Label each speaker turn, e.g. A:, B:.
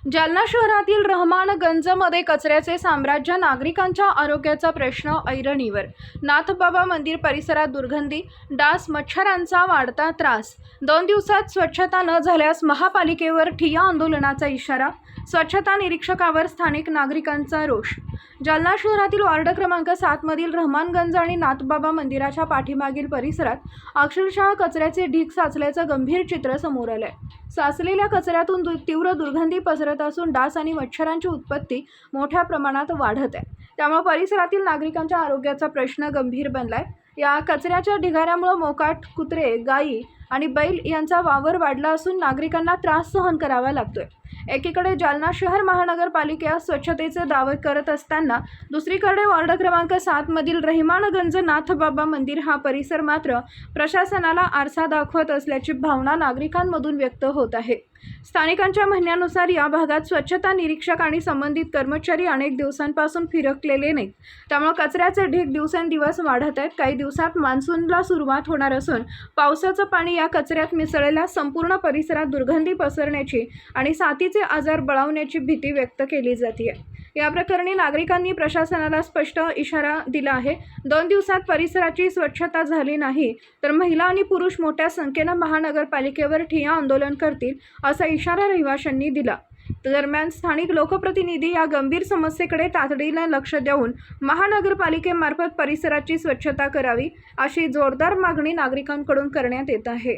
A: जालना शहरातील रहमानगंजमध्ये कचऱ्याचे साम्राज्य, नागरिकांच्या आरोग्याचा प्रश्न ऐरणीवर. नाथबाबा मंदिर परिसरात दुर्गंधी, डास, मच्छरांचा वाढता त्रास. 2 दिवसात स्वच्छता न झाल्यास महापालिकेवर ठिय्या आंदोलनाचा इशारा. स्वच्छता निरीक्षकावर स्थानिक नागरिकांचा रोष. जालना शहरातील वार्ड क्रमांक 7 मधील रहमानगंज आणि नाथबाबा मंदिराच्या पाठीमागील परिसरात अक्षरशः कचऱ्याचे ढीग साचल्याचं गंभीर चित्र समोर आलंय. साचलेल्या कचऱ्यातून तीव्र दुर्गंधी पसरत असून डास आणि मच्छरांची उत्पत्ती मोठ्या प्रमाणात वाढत आहे. त्यामुळे परिसरातील नागरिकांच्या आरोग्याचा प्रश्न गंभीर बनलाय. या कचऱ्याच्या ढिगाऱ्यामुळे मोकाट, कुत्रे, गायी आणि बैल यांचा वावर वाढला असून नागरिकांना त्रास सहन करावा लागतोय. एकीकडे जालना शहर महानगरपालिका स्वच्छतेचे दावे करत असताना दुसरीकडे वार्ड क्रमांक 7 मधील रहमानगंज नाथबाबा मंदिर हा परिसर मात्र प्रशासनाला आरसा दाखवत असल्याची भावना नागरिकांमधून व्यक्त होत आहे. स्थानिकांच्या म्हणण्यानुसार या भागात स्वच्छता निरीक्षक आणि संबंधित कर्मचारी अनेक दिवसांपासून फिरकलेले नाहीत. त्यामुळे कचऱ्याचे ढीग दिवसेंदिवस वाढत आहेत. काही दिवसात मान्सूनला सुरुवात होणार असून पावसाचं पाणी या कचऱ्यात मिसळल्यास संपूर्ण परिसरात दुर्गंधी पसरण्याची आणि साथीचे आजार बळावण्याची भीती व्यक्त केली जाते. या प्रकरणी नागरिकांनी प्रशासनाला स्पष्ट इशारा दिला आहे. 2 दिवसात परिसराची स्वच्छता झाली नाही तर महिला आणि पुरुष मोठ्या संख्येने महानगरपालिकेवर ठिय्या आंदोलन करतील असा इशारा रहिवाशांनी दिला. दरम्यान स्थानिक लोकप्रतिनिधी या गंभीर समस्येकडे तातडीने लक्ष देऊन महानगरपालिकेमार्फत परिसराची स्वच्छता करावी अशी जोरदार मागणी नागरिकांकडून करण्यात येत आहे.